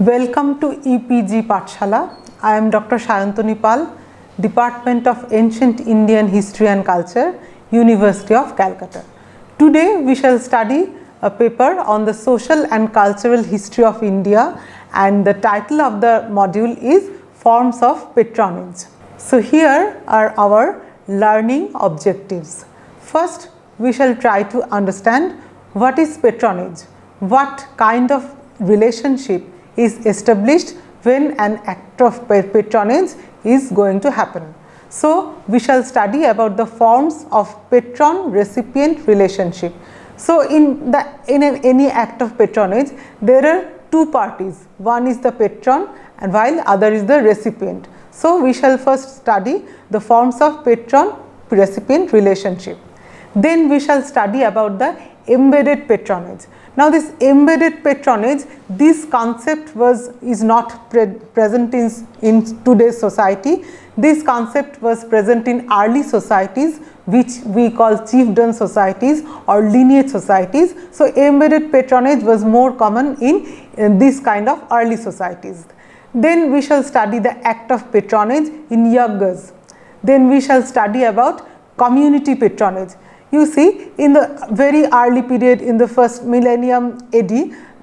Welcome to EPG Pathshala. I am Dr. Shayantani Pal, Department of Ancient Indian History and Culture, University of Calcutta. Today we shall study a paper on the social and cultural history of India, and the title of the module is Forms of Patronage. So here are our learning objectives. First, we shall try to understand what is patronage, what kind of relationship is established when an act of patronage is going to happen. So, we shall study about the forms of patron-recipient relationship. So, in any act of patronage, there are two parties. One is the patron and while other is the recipient. So, we shall first study the forms of patron-recipient relationship. Then we shall study about the embedded patronage. Now, this embedded patronage, this concept is not present in today's society. This concept was present in early societies, which we call chieftain societies or lineage societies. So, embedded patronage was more common in this kind of early societies. Then we shall study the act of patronage in yaggas. Then we shall study about community patronage. You see, in the very early period, in the first millennium AD,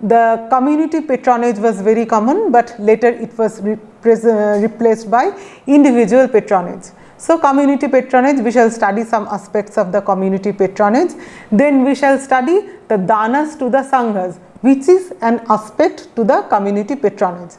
the community patronage was very common, but later it was replaced by individual patronage. So, community patronage, we shall study some aspects of the community patronage. Then we shall study the danas to the sanghas, which is an aspect to the community patronage.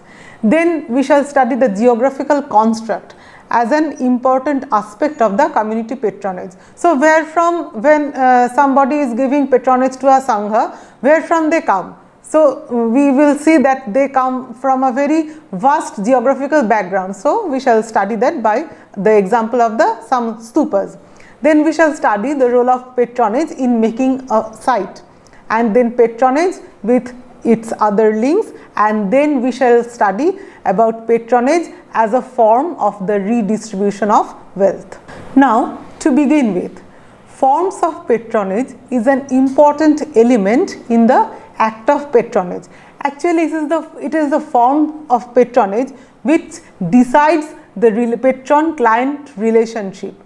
Then we shall study the geographical construct as an important aspect of the community patronage. So, where from when somebody is giving patronage to a sangha, where from they come? So, we will see that they come from a very vast geographical background. So, we shall study that by the example of some stupas. Then we shall study the role of patronage in making a site, and then patronage with its other links, and then we shall study about patronage as a form of the redistribution of wealth. Now, to begin with, forms of patronage is an important element in the act of patronage. Actually, it is the form of patronage which decides the patron-client relationship.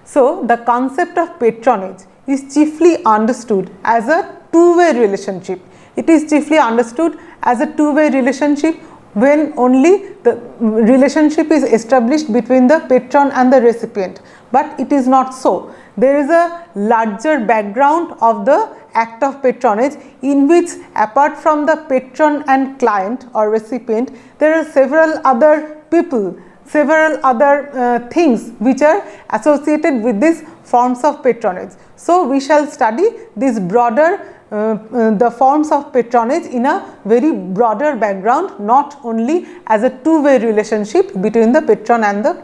So, the concept of patronage is chiefly understood as a two-way relationship. It is chiefly understood as a two-way relationship when only the relationship is established between the patron and the recipient, but it is not so. There is a larger background of the act of patronage, in which apart from the patron and client or recipient, there are several other people, several other things which are associated with these forms of patronage. So, we shall study this broader the forms of patronage in a very broader background, not only as a two-way relationship between the patron and the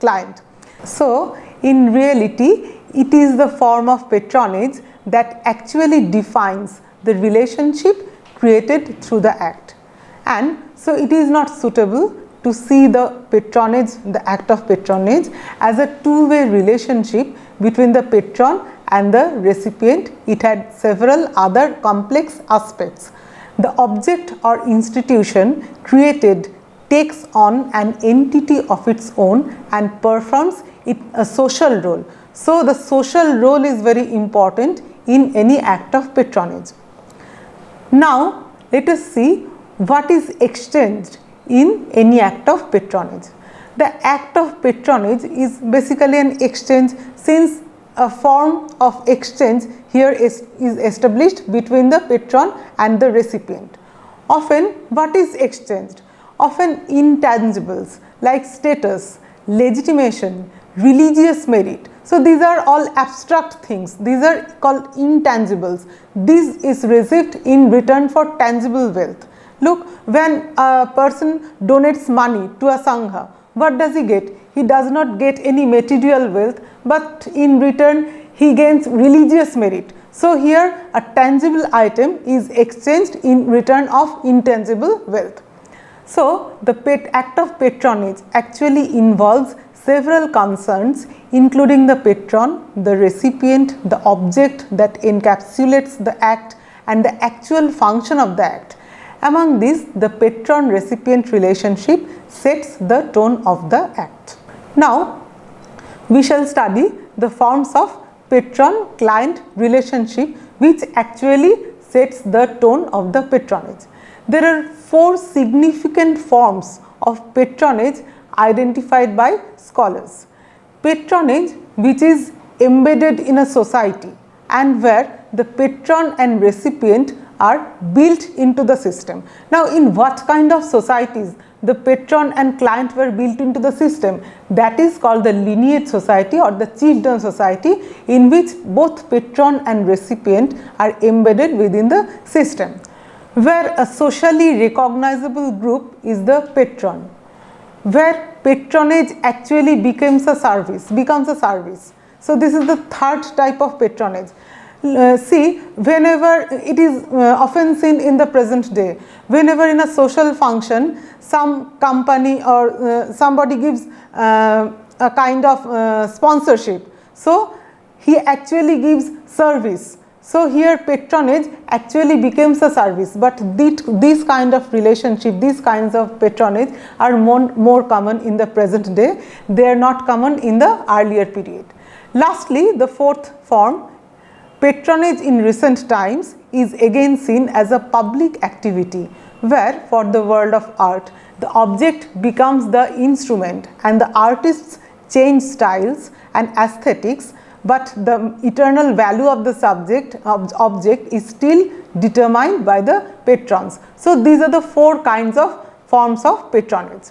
client. So, in reality, it is the form of patronage that actually defines the relationship created through the act. And so, it is not suitable to see the patronage, the act of patronage, as a two-way relationship between the patron and the recipient. It had several other complex aspects. The object or institution created takes on an entity of its own and performs a social role. So, the social role is very important in any act of patronage. Now, let us see what is exchanged in any act of patronage. The act of patronage is basically an exchange, since a form of exchange here is established between the patron and the recipient. Often, what is exchanged? Often intangibles like status, legitimation, religious merit. So, these are all abstract things. These are called intangibles. This is received in return for tangible wealth. Look, when a person donates money to a sangha, what does he get? He does not get any material wealth, but in return he gains religious merit. So, here a tangible item is exchanged in return of intangible wealth. So, the act of patronage actually involves several concerns, including the patron, the recipient, the object that encapsulates the act, and the actual function of the act. Among these, the patron-recipient relationship sets the tone of the act. Now, we shall study the forms of patron-client relationship which actually sets the tone of the patronage. There are 4 significant forms of patronage identified by scholars. Patronage, which is embedded in a society and where the patron and recipient are built into the system. Now, in what kind of societies the patron and client were built into the system? That is called the lineage society or the chiefdom society, in which both patron and recipient are embedded within the system, where a socially recognizable group is the patron, where patronage actually becomes a service. So, this is the third type of patronage. See, whenever it is often seen in the present day, whenever in a social function some company or somebody gives a kind of sponsorship, so he actually gives service. So, here patronage actually becomes a service, but this kind of relationship, these kinds of patronage are more common in the present day. They are not common in the earlier period. Lastly, the fourth form, patronage in recent times, is again seen as a public activity where, for the world of art, the object becomes the instrument and the artists change styles and aesthetics, but the eternal value of the object is still determined by the patrons. So, these are the 4 kinds of forms of patronage.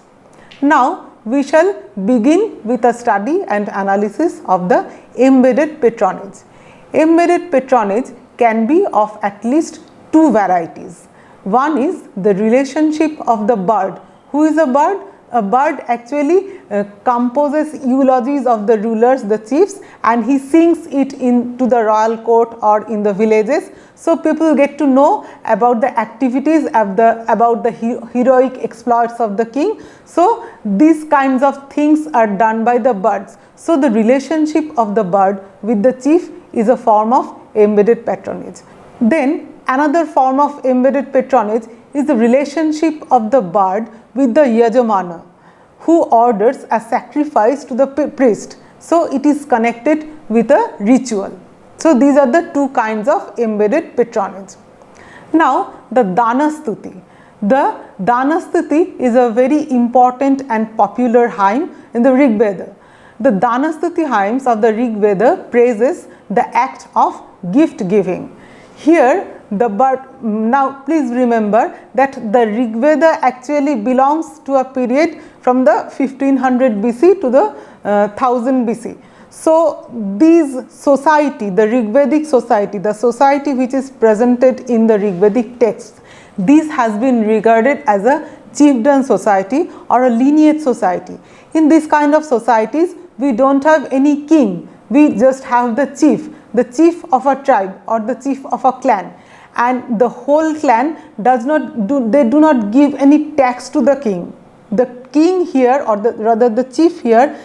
Now, we shall begin with a study and analysis of the embedded patronage. Embedded patronage can be of at least 2 varieties. One is the relationship of the bird. Who is a bird? A bird actually composes eulogies of the rulers, the chiefs, and he sings it into the royal court or in the villages. So, people get to know about the activities about the heroic exploits of the king. So, these kinds of things are done by the birds. So, the relationship of the bird with the chief is a form of embedded patronage. Then another form of embedded patronage is the relationship of the bird with the yajamana, who orders a sacrifice to the priest. So, it is connected with a ritual. So, these are the 2 kinds of embedded patronage. Now, the Danastuti. The Danastuti is a very important and popular hymn in the Rig Veda. The Danastuti hymns of the Rig Veda praises the act of gift giving. Here, now please remember that the Rig Veda actually belongs to a period from the 1500 BC to the 1000 BC. So, these society, the Rig Vedic society, the society which is presented in the Rig Vedic texts, this has been regarded as a chiefdom society or a lineage society. In this kind of societies, we do not have any king, we just have the chief of a tribe or the chief of a clan, and the whole clan do not give any tax to the king. The king here, or rather the chief here,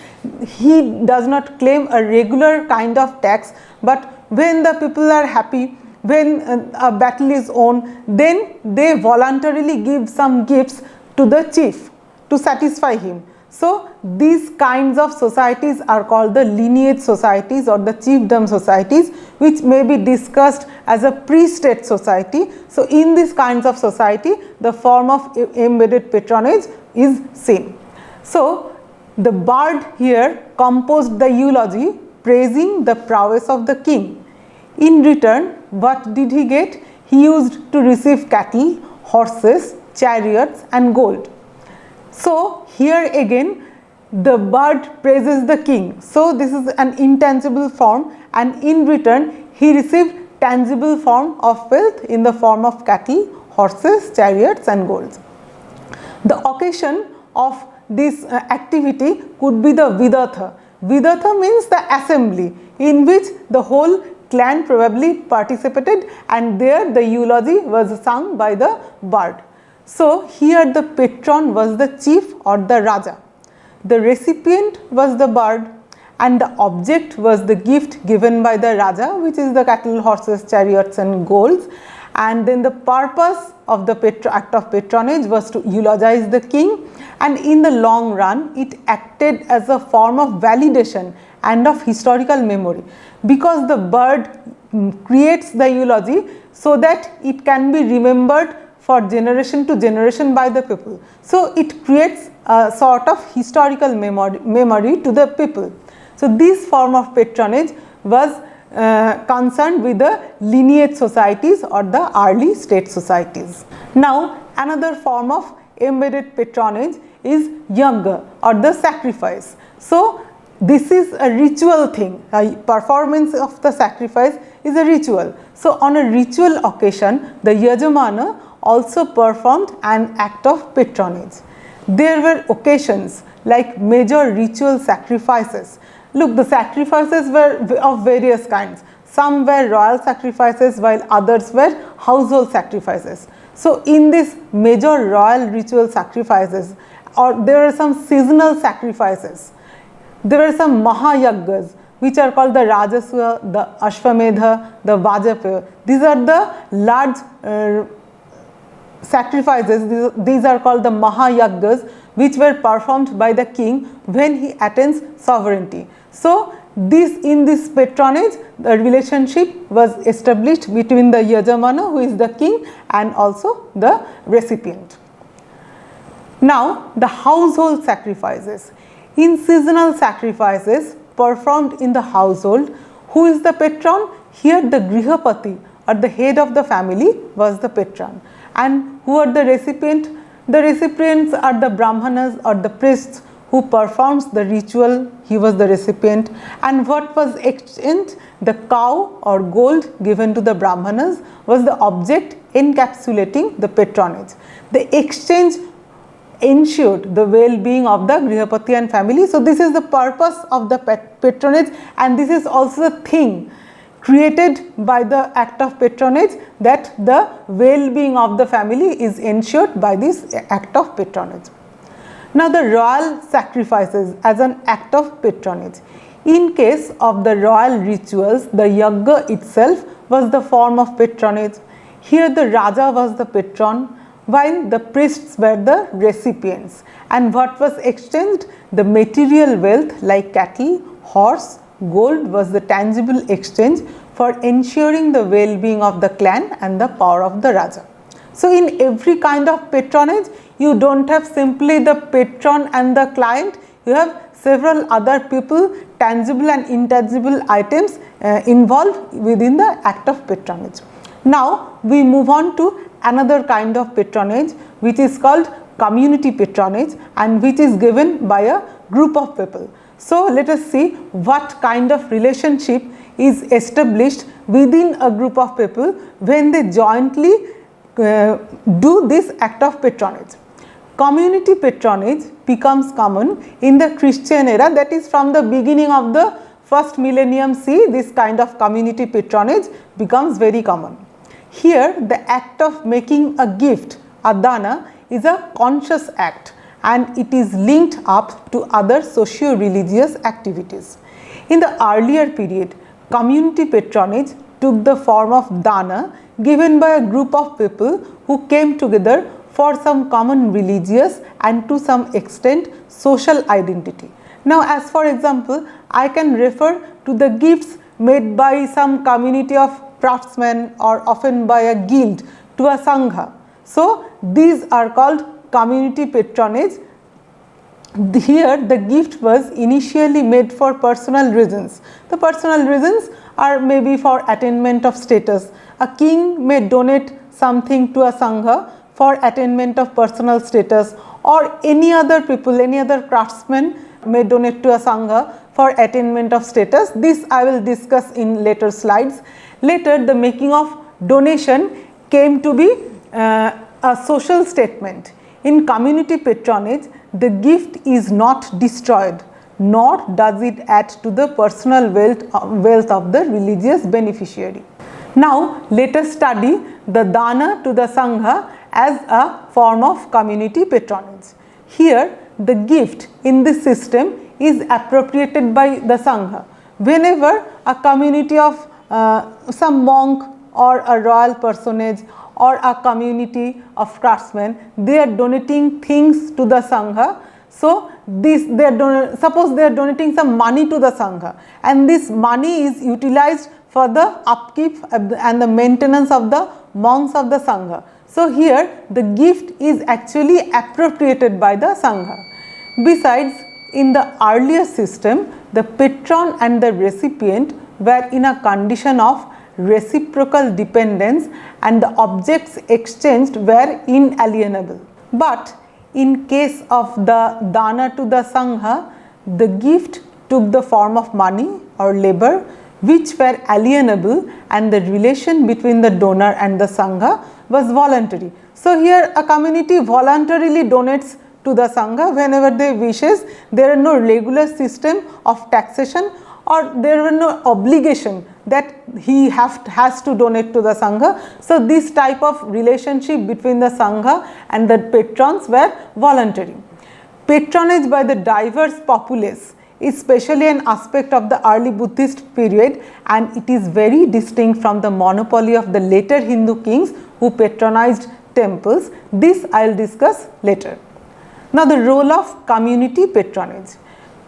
he does not claim a regular kind of tax, but when the people are happy, when a battle is won, then they voluntarily give some gifts to the chief to satisfy him. So, these kinds of societies are called the lineage societies or the chiefdom societies, which may be discussed as a pre-state society. So, in these kinds of society, the form of embedded patronage is seen. So, the bard here composed the eulogy praising the prowess of the king. In return, what did he get? He used to receive cattle, horses, chariots and gold. So, here again the bard praises the king. So, this is an intangible form, and in return he received tangible form of wealth in the form of cattle, horses, chariots and gold. The occasion of this activity could be the Vidatha. Vidatha means the assembly in which the whole clan probably participated, and there the eulogy was sung by the bard. So, here the patron was the chief or the Raja, the recipient was the bard, and the object was the gift given by the Raja, which is the cattle, horses, chariots and golds, and then the purpose of the act of patronage was to eulogize the king, and in the long run it acted as a form of validation and of historical memory, because the bird creates the eulogy so that it can be remembered for generation to generation by the people. So it creates a sort of historical memory to the people. So this form of patronage was concerned with the lineage societies or the early state societies. Now another form of embedded patronage is yagna or the sacrifice. So this is a ritual thing, a performance of the sacrifice is a ritual. So on a ritual occasion, the Yajamana also performed an act of patronage. There were occasions like major ritual sacrifices. Look, the sacrifices were of various kinds. Some were royal sacrifices while others were household sacrifices. So in these major royal ritual sacrifices, or there are some seasonal sacrifices. There were some Mahayaggas which are called the Rajaswa, the Ashwamedha, the Vajapaya. These are the large sacrifices. These are called the Mahayaggas, which were performed by the king when he attains sovereignty. So in this patronage, the relationship was established between the Yajamana, who is the king, and also the recipient. Now the household sacrifices. In seasonal sacrifices performed in the household, who is the patron? Here the Grihapati or the head of the family was the patron. And who are the recipient? The recipients are the Brahmanas or the priests who performs the ritual. He was the recipient. And what was exchanged? The cow or gold given to the Brahmanas was the object encapsulating the patronage. The exchange ensured the well-being of the Grihapati and family. So this is the purpose of the patronage, and this is also the thing created by the act of patronage, that the well-being of the family is ensured by this act of patronage. Now the royal sacrifices as an act of patronage. In case of the royal rituals, the yagna itself was the form of patronage. Here the Raja was the patron, while the priests were the recipients. And what was exchanged? The material wealth like cattle, horse, gold was the tangible exchange for ensuring the well-being of the clan and the power of the Raja. So in every kind of patronage, you don't have simply the patron and the client, you have several other people, tangible and intangible items involved within the act of patronage. Now we move on to another kind of patronage, which is called community patronage, and which is given by a group of people. So let us see what kind of relationship is established within a group of people when they jointly do this act of patronage. Community patronage becomes common in the Christian era, that is from the beginning of the first millennium CE, this kind of community patronage becomes very common. Here the act of making a gift, a dana, is a conscious act, and it is linked up to other socio-religious activities. In the earlier period, community patronage took the form of dana given by a group of people who came together for some common religious and to some extent social identity. Now as for example, I can refer to the gifts made by some community of craftsmen or often by a guild to a sangha. So these are called community patronage. Here the gift was initially made for personal reasons. The personal reasons are maybe for attainment of status. A king may donate something to a sangha for attainment of personal status, or any other people, any other craftsman may donate to a sangha for attainment of status. This I will discuss in later slides. Later the making of donation came to be a social statement. In community patronage, the gift is not destroyed, nor does it add to the personal wealth of the religious beneficiary. Now let us study the dana to the sangha as a form of community patronage. Here the gift in this system is appropriated by the sangha. Whenever a community of some monk or a royal personage or a community of craftsmen, they are donating things to the Sangha. So, suppose they are donating some money to the Sangha, and this money is utilized for the upkeep and the maintenance of the monks of the Sangha. So, here the gift is actually appropriated by the Sangha. Besides, in the earlier system, the patron and the recipient were in a condition of reciprocal dependence and the objects exchanged were inalienable. But in case of the dana to the Sangha, the gift took the form of money or labor which were alienable, and the relation between the donor and the Sangha was voluntary. So, here a community voluntarily donates to the Sangha whenever they wishes. There are no regular system of taxation or there were no obligation that he has to donate to the Sangha. So, this type of relationship between the Sangha and the patrons were voluntary. Patronage by the diverse populace is especially an aspect of the early Buddhist period, and it is very distinct from the monopoly of the later Hindu kings who patronized temples. This I will discuss later. Now, the role of community patronage.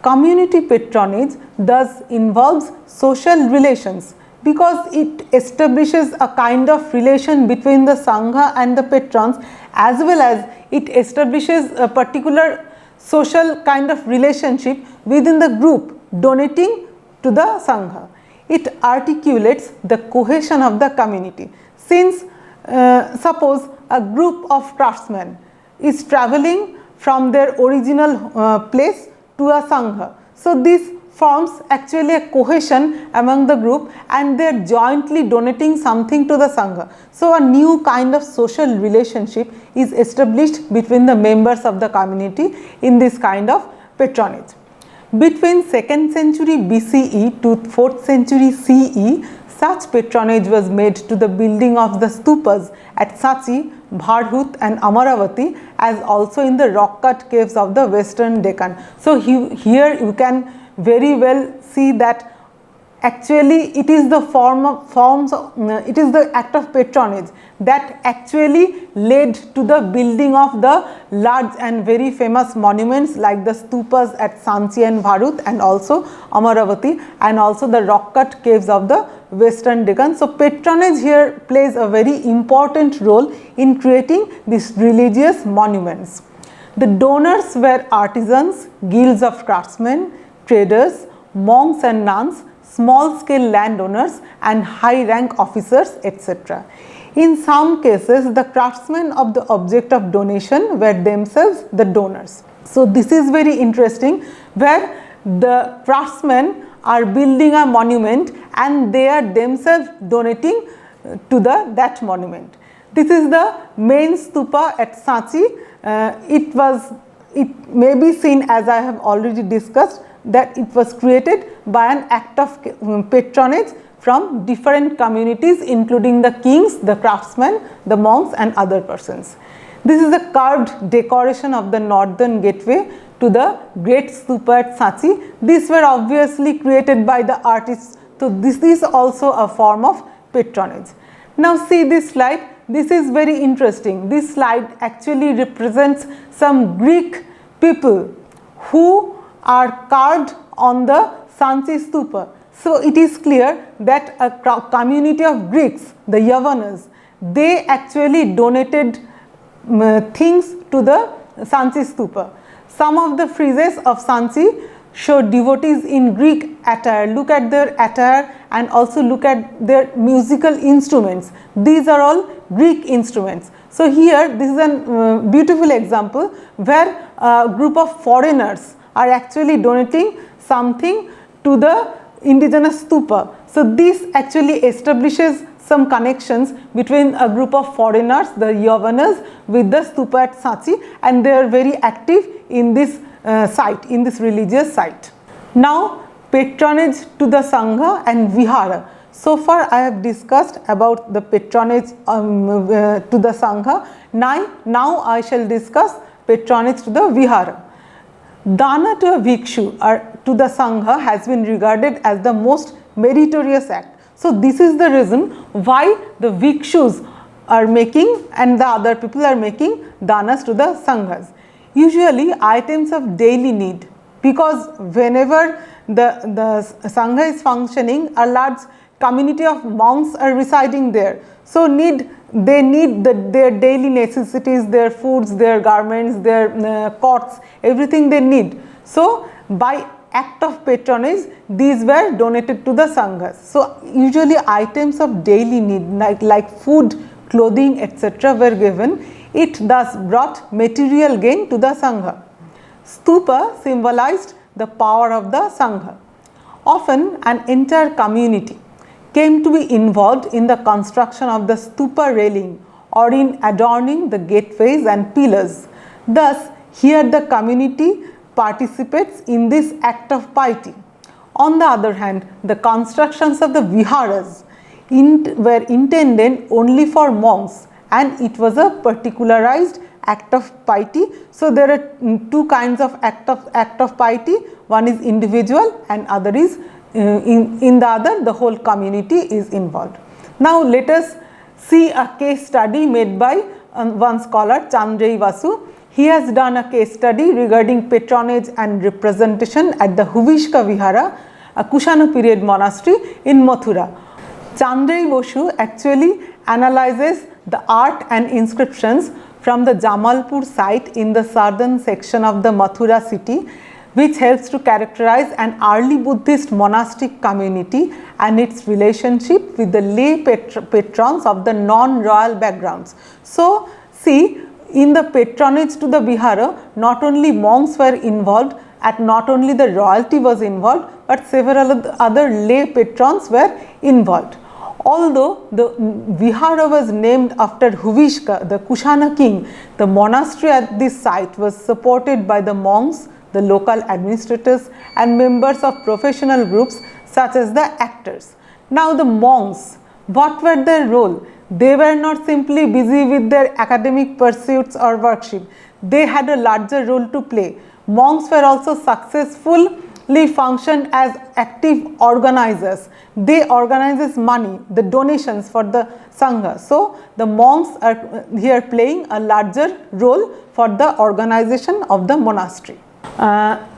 Community patronage thus involves social relations because it establishes a kind of relation between the Sangha and the patrons, as well as it establishes a particular social kind of relationship within the group donating to the Sangha. It articulates the cohesion of the community. Since suppose a group of craftsmen is traveling from their original place to a Sangha. So, this forms actually a cohesion among the group and they are jointly donating something to the Sangha. So, a new kind of social relationship is established between the members of the community in this kind of patronage. Between 2nd century BCE to 4th century CE, such patronage was made to the building of the stupas at Sanchi, Bharhut and Amaravati, as also in the rock cut caves of the western Deccan. So, here you can very well see that actually it is the it is the act of patronage that actually led to the building of the large and very famous monuments like the stupas at Sanchi and Bharhut and also Amaravati, and also the rock cut caves of the western Deccan. So, patronage here plays a very important role in creating these religious monuments. The donors were artisans, guilds of craftsmen, traders, monks and nuns, small scale landowners and high rank officers, etc. In some cases, the craftsmen of the object of donation were themselves the donors. So, this is very interesting, where the craftsmen are building a monument and they are themselves donating to that monument. This is the main stupa at Sanchi. It may be seen, as I have already discussed, that it was created by an act of patronage from different communities, including the kings, the craftsmen, the monks and other persons. This is a carved decoration of the northern gateway to the great stupa at Sanchi. These were obviously created by the artists. So, this is also a form of patronage. Now, see this slide. This is very interesting. This slide actually represents some Greek people who are carved on the Sanchi stupa. So, it is clear that a community of Greeks, the Yavanas, they actually donated things to the Sanchi stupa. Some of the friezes of Sanchi show devotees in Greek attire. Look at their attire and also look at their musical instruments. These are all Greek instruments. So, here this is a beautiful example where a group of foreigners are actually donating something to the indigenous stupa. So, this actually establishes some connections between a group of foreigners, the Yavanas, with the stupa at Sanchi, and they are very active in this site, in this religious site. Now, patronage to the Sangha and Vihara. So far, I have discussed about the patronage to the Sangha. Now I shall discuss patronage to the Vihara. Dana to a Bhikshu or to the Sangha has been regarded as the most meritorious act. So this is the reason why the bhikshus are making and the other people are making danas to the sanghas. Usually items of daily need, because whenever the sangha is functioning, a large community of monks are residing there. So they need their daily necessities, their foods, their garments, their cots, everything they need. So by act of patronage, these were donated to the sanghas. So usually items of daily need like food, clothing, etc. were given. It thus brought material gain to the sangha. Stupa symbolized the power of the sangha. Often an entire community came to be involved in the construction of the stupa railing or in adorning the gateways and pillars. Thus, here the community participates in this act of piety. On the other hand, the constructions of the viharas were intended only for monks, and it was a particularized act of piety. So there are two kinds of act of piety. One is individual and other is in the other the whole community is involved. Now let us see a case study made by one scholar, Chandrei Vasu. He has done a case study regarding patronage and representation at the Huvishka Vihara, a Kushana period monastery in Mathura. Chandrei Vasu actually analyzes the art and inscriptions from the Jamalpur site in the southern section of the Mathura city, which helps to characterize an early Buddhist monastic community and its relationship with the lay patrons of the non-royal backgrounds. So see, in the patronage to the Vihara, not only monks were involved, and not only the royalty was involved, but several other lay patrons were involved. Although the Vihara was named after Huvishka, the Kushana king, the monastery at this site was supported by the monks, the local administrators and members of professional groups such as the actors. Now the monks, what were their role? They were not simply busy with their academic pursuits or worship. They had a larger role to play. Monks were also successfully functioned as active organizers. They organizes money, the donations for the sangha. So the monks are here playing a larger role for the organization of the monastery.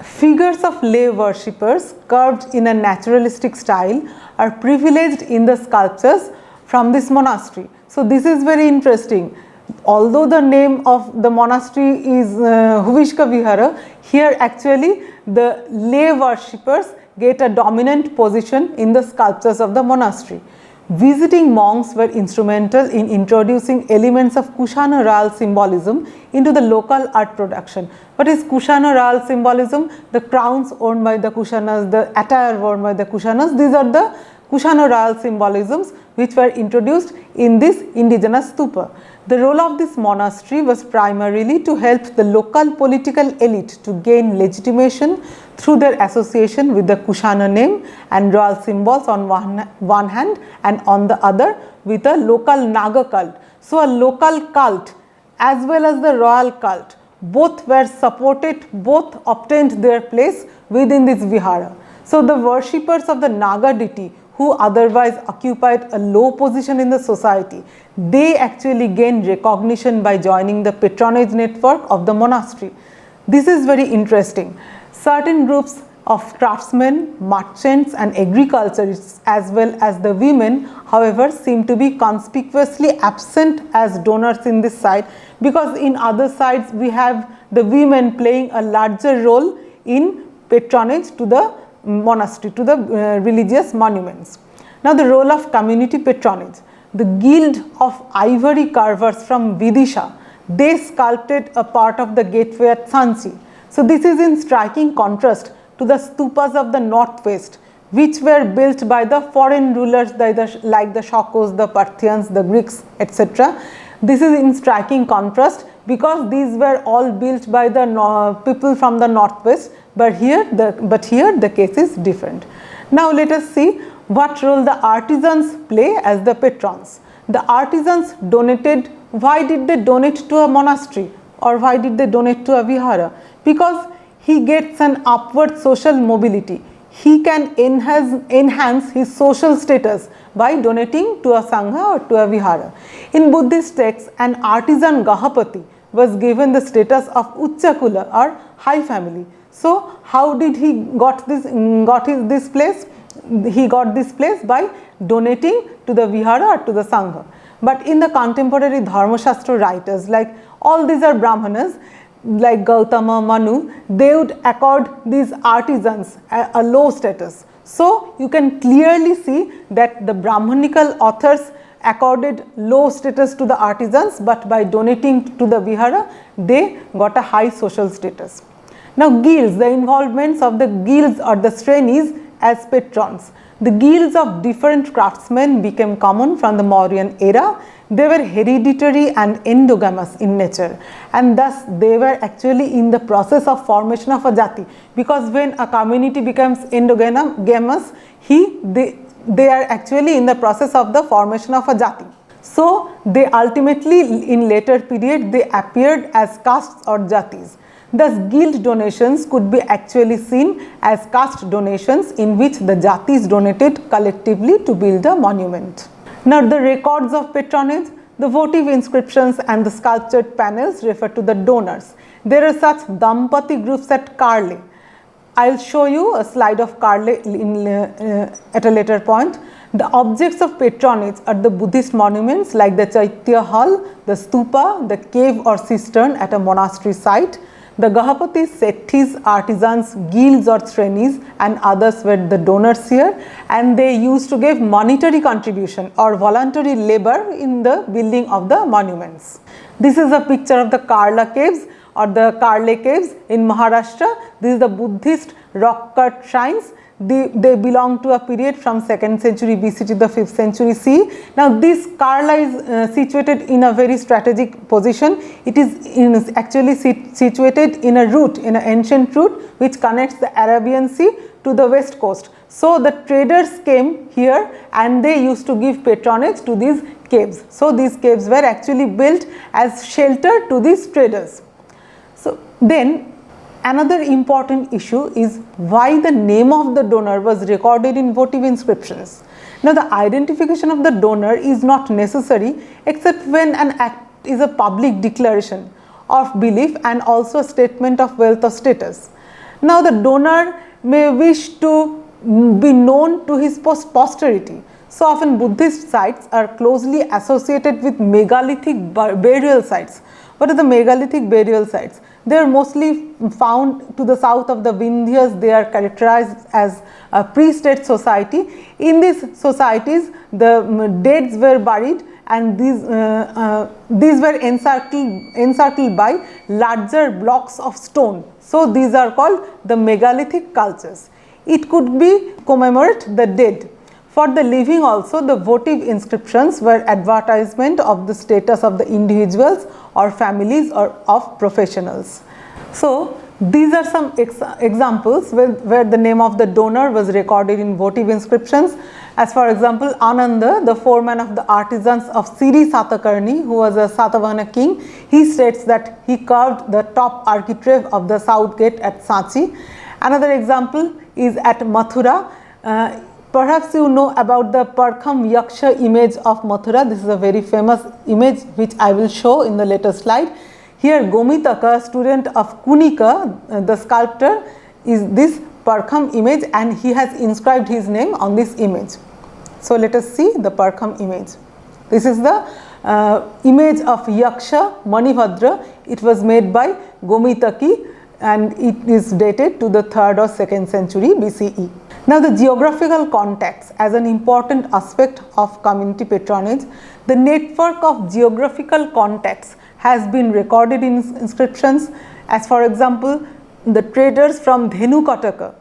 Figures of lay worshippers carved in a naturalistic style are privileged in the sculptures from this monastery. So this is very interesting. Although the name of the monastery is Huvishka Vihara, here actually the lay worshippers get a dominant position in the sculptures of the monastery. Visiting monks were instrumental in introducing elements of Kushana royal symbolism into the local art production. What is Kushana royal symbolism? The crowns worn by the Kushanas, the attire worn by the Kushanas, these are the Kushana royal symbolisms which were introduced in this indigenous stupa. The role of this monastery was primarily to help the local political elite to gain legitimation through their association with the Kushana name and royal symbols on one hand, and on the other with a local Naga cult. So a local cult as well as the royal cult, both were supported, both obtained their place within this vihara. So the worshippers of the Naga deity, who otherwise occupied a low position in the society, they actually gained recognition by joining the patronage network of the monastery. This is very interesting. Certain groups of craftsmen, merchants and agriculturists as well as the women, however, seem to be conspicuously absent as donors in this site, because in other sites we have the women playing a larger role in patronage to the monastery, to the religious monuments. Now the role of community patronage. The guild of ivory carvers from Vidisha, they sculpted a part of the gateway at Sanchi. So this is in striking contrast to the stupas of the northwest, which were built by the foreign rulers like the Shakos, the Parthians, the Greeks, etc. This is in striking contrast because these were all built by the people from the northwest, but here the case is different. Now let us see what role the artisans play as the patrons. The artisans donated. Why did they donate to a monastery, or why did they donate to a vihara? Because he gets an upward social mobility. he can enhance his social status by donating to a sangha or to a vihara. In Buddhist texts, an artisan Gahapati was given the status of Uchchakula or high family. So, how did he got this place? He got this place by donating to the vihara or to the sangha. But in the contemporary Dharmashastra writers, like all these are Brahmanas, like Gautama, Manu, they would accord these artisans a low status. So, you can clearly see that the Brahmanical authors accorded low status to the artisans, but by donating to the vihara, they got a high social status. Now, guilds, the involvements of the guilds or the Srenis as patrons. The guilds of different craftsmen became common from the Mauryan era. They were hereditary and endogamous in nature, and thus they were actually in the process of formation of a jati, because when a community becomes endogamous, they are actually in the process of the formation of a jati. So, they ultimately in later period they appeared as castes or jatis. Thus, guild donations could be actually seen as caste donations in which the jatis donated collectively to build a monument. Now, the records of patronage, the votive inscriptions and the sculptured panels refer to the donors. There are such Dampati groups at Karle. I will show you a slide of Karle at a later point. The objects of patronage are the Buddhist monuments like the Chaitya hall, the stupa, the cave or cistern at a monastery site. The Gahapatis, Sethis, artisans, guilds or Srenis and others were the donors here, and they used to give monetary contribution or voluntary labor in the building of the monuments. This is a picture of the Karla caves or the Karle caves in Maharashtra. This is the Buddhist rock cut shrines. They belong to a period from 2nd century BC to the 5th century CE. Now, this Karla is situated in a very strategic position. It is actually situated in a route, in an ancient route which connects the Arabian Sea to the west coast. So, the traders came here and they used to give patronage to these caves. So, these caves were actually built as shelter to these traders. So, then another important issue is why the name of the donor was recorded in votive inscriptions. Now, the identification of the donor is not necessary except when an act is a public declaration of belief and also a statement of wealth or status. Now, the donor may wish to be known to his posterity. So, often Buddhist sites are closely associated with megalithic burial sites. What are the megalithic burial sites? They are mostly found to the south of the Vindhyas. They are characterized as a pre-state society. In these societies, the deads were buried and these were encircled by larger blocks of stone. So, these are called the megalithic cultures. It could be commemorate the dead. For the living also, the votive inscriptions were advertisement of the status of the individuals or families or of professionals. So, these are some examples where the name of the donor was recorded in votive inscriptions. As for example, Ananda, the foreman of the artisans of Siri Satakarni, who was a Satavahana king, he states that he carved the top architrave of the south gate at Sanchi. Another example is at Mathura. Perhaps you know about the Parkham Yaksha image of Mathura. This is a very famous image which I will show in the later slide. Here Gomitaka, student of Kunika, the sculptor, is this Parkham image and he has inscribed his name on this image. So, let us see the Parkham image. This is the image of Yaksha Manibhadra. It was made by Gomitaki and it is dated to the 3rd or 2nd century BCE. Now, the geographical context as an important aspect of community patronage. The network of geographical contacts has been recorded in inscriptions. As for example, the traders from Dhenukataka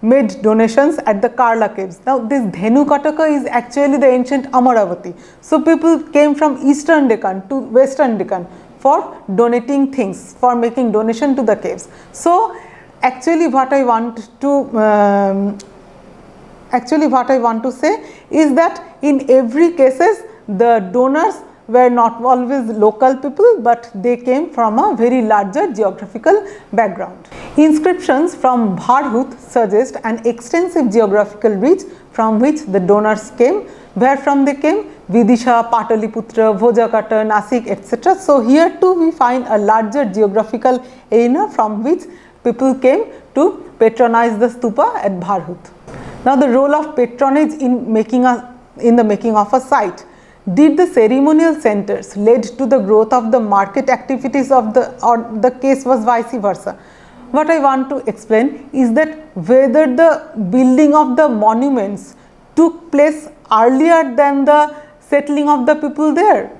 made donations at the Karla caves. Now, this Dhenukataka is actually the ancient Amaravati. So, people came from eastern Deccan to western Deccan for donating things, for making donation to the caves. So, actually what I want to say is that in every cases the donors were not always local people, but they came from a very larger geographical background. Inscriptions from Bharhut suggest an extensive geographical reach from which the donors came. Where from they came? Vidisha, Pataliputra, Bhojakata, Nasik, etc. So here too we find a larger geographical area from which people came to patronize the stupa at Bharhut. Now the role of patronage in the making of a site. Did the ceremonial centers led to the growth of the market activities of the case was vice versa? What I want to explain is that whether the building of the monuments took place earlier than the settling of the people there,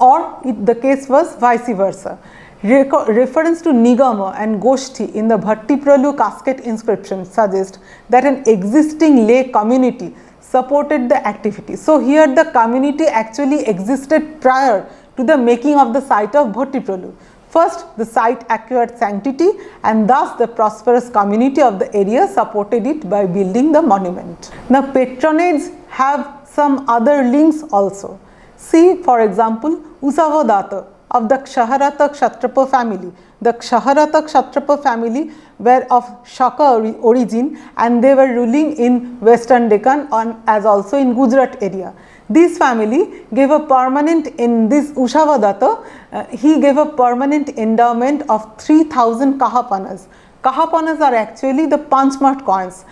or the case was vice versa. Reference to Nigama and Goshti in the Bhattipralu casket inscription suggests that an existing lay community supported the activity. So here the community actually existed prior to the making of the site of Bhattipralu. First, the site acquired sanctity, and thus the prosperous community of the area supported it by building the monument. Now patronage have some other links also. See for example Usavodata of the Kshaharata Kshatrapa family. The Kshaharata Kshatrapa family were of Shaka origin, and they were ruling in Western Deccan as also in Gujarat area. This family gave a permanent, in this Ushavadatta, he gave a permanent endowment of 3000 kahapanas. Kahapanas are actually the punchmark coins.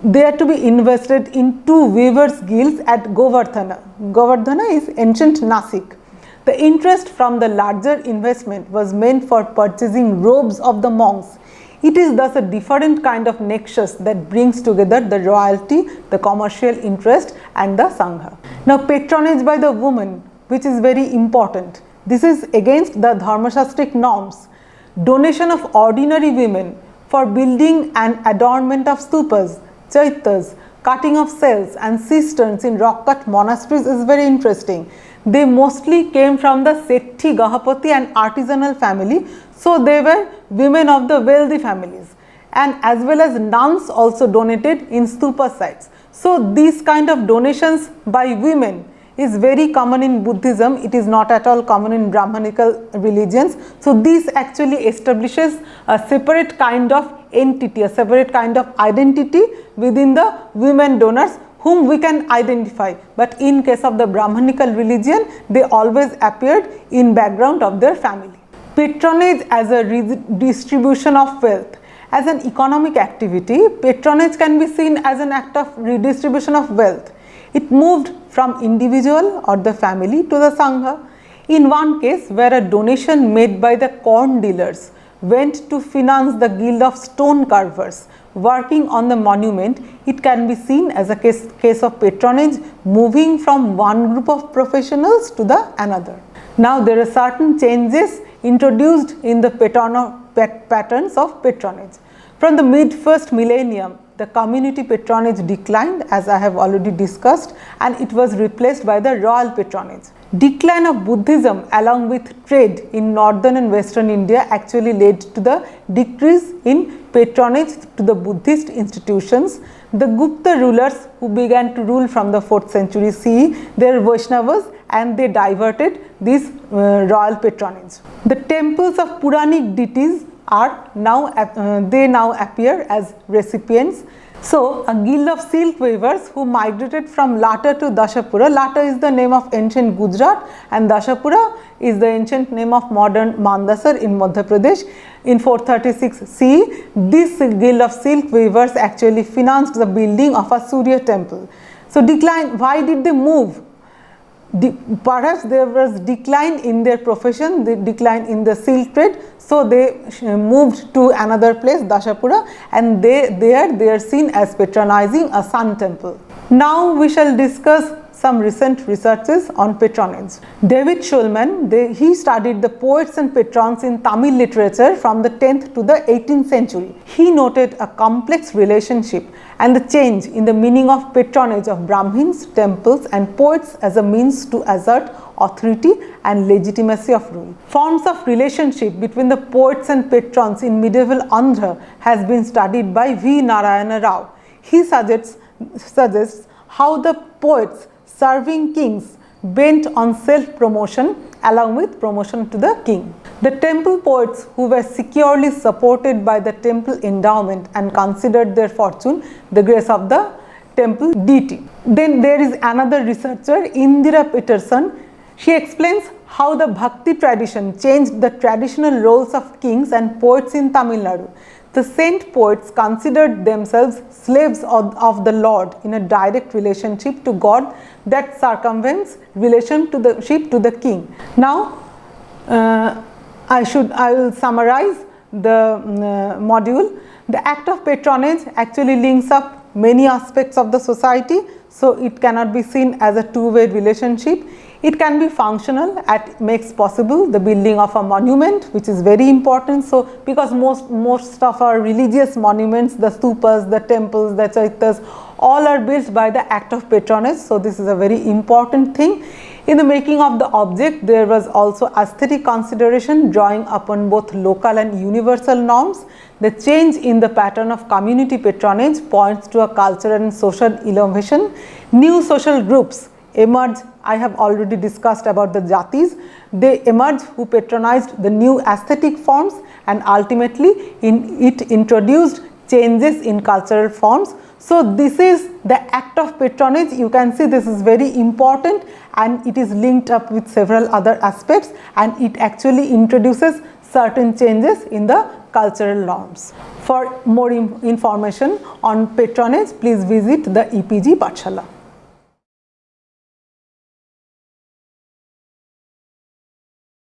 They are to be invested in 2 weavers guilds at Govardhana. Govardhana is ancient Nasik. The interest from the larger investment was meant for purchasing robes of the monks. It is thus a different kind of nexus that brings together the royalty, the commercial interest and the Sangha. Now patronage by the woman, which is very important. This is against the Dharmashastric norms. Donation of ordinary women for building and adornment of stupas, chaitas, cutting of cells and cisterns in rock-cut monasteries is very interesting. They mostly came from the Sethi, Gahapati and artisanal family, so they were women of the wealthy families, and as well as nuns also donated in stupa sites. So these kind of donations by women is very common in Buddhism. It is not at all common in Brahmanical religions. So this actually establishes a separate kind of entity, a separate kind of identity within the women donors whom we can identify, but in case of the Brahmanical religion, they always appeared in background of their family. Patronage as a redistribution of wealth. As an economic activity, patronage can be seen as an act of redistribution of wealth. It moved from individual or the family to the Sangha. In one case, where a donation made by the corn dealers went to finance the guild of stone carvers working on the monument, it can be seen as a case of patronage moving from one group of professionals to the another. Now there are certain changes introduced in the patterns of patronage. From the mid-first millennium, the community patronage declined, as I have already discussed, and it was replaced by the royal patronage. Decline of Buddhism along with trade in northern and western India actually led to the decrease in patronage to the Buddhist institutions. The Gupta rulers who began to rule from the 4th century CE, they are Vaishnavas, and they diverted this royal patronage. The temples of Puranic deities are now appear as recipients. So a guild of silk weavers who migrated from Lata to Dashapura. Lata is the name of ancient Gujarat and Dashapura is the ancient name of modern Mandasar in Madhya Pradesh. In 436 CE, this guild of silk weavers actually financed the building of a Surya temple. So decline, why did they move? Perhaps there was decline in their profession, the decline in the silk trade, so they moved to another place, Dashapura, and they are seen as patronizing a sun temple. Now we shall discuss some recent researches on patronage. David Shulman, he studied the poets and patrons in Tamil literature from the 10th to the 18th century. He noted a complex relationship and the change in the meaning of patronage of Brahmins, temples and poets as a means to assert authority and legitimacy of rule. Forms of relationship between the poets and patrons in medieval Andhra has been studied by V. Narayana Rao. He suggests how the poets serving kings bent on self-promotion along with promotion to the king. The temple poets who were securely supported by the temple endowment and considered their fortune the grace of the temple deity. Then there is another researcher, Indira Peterson. She explains how the Bhakti tradition changed the traditional roles of kings and poets in Tamil Nadu. The saint poets considered themselves slaves of the Lord in a direct relationship to God that circumvents relationship to the king. Now, I will summarize the module. The act of patronage actually links up many aspects of the society, so it cannot be seen as a two-way relationship. It can be functional, it makes possible the building of a monument, which is very important. So, because most of our religious monuments, the stupas, the temples, the chaitas, all are built by the act of patronage. So, this is a very important thing. In the making of the object, there was also aesthetic consideration drawing upon both local and universal norms. The change in the pattern of community patronage points to a cultural and social innovation. New social groups emerge. I have already discussed about the jatis. They emerged who patronized the new aesthetic forms, and ultimately it introduced changes in cultural forms. So, this is the act of patronage. You can see this is very important and it is linked up with several other aspects, and it actually introduces certain changes in the cultural norms. For more information on patronage, please visit the EPG Pathshala.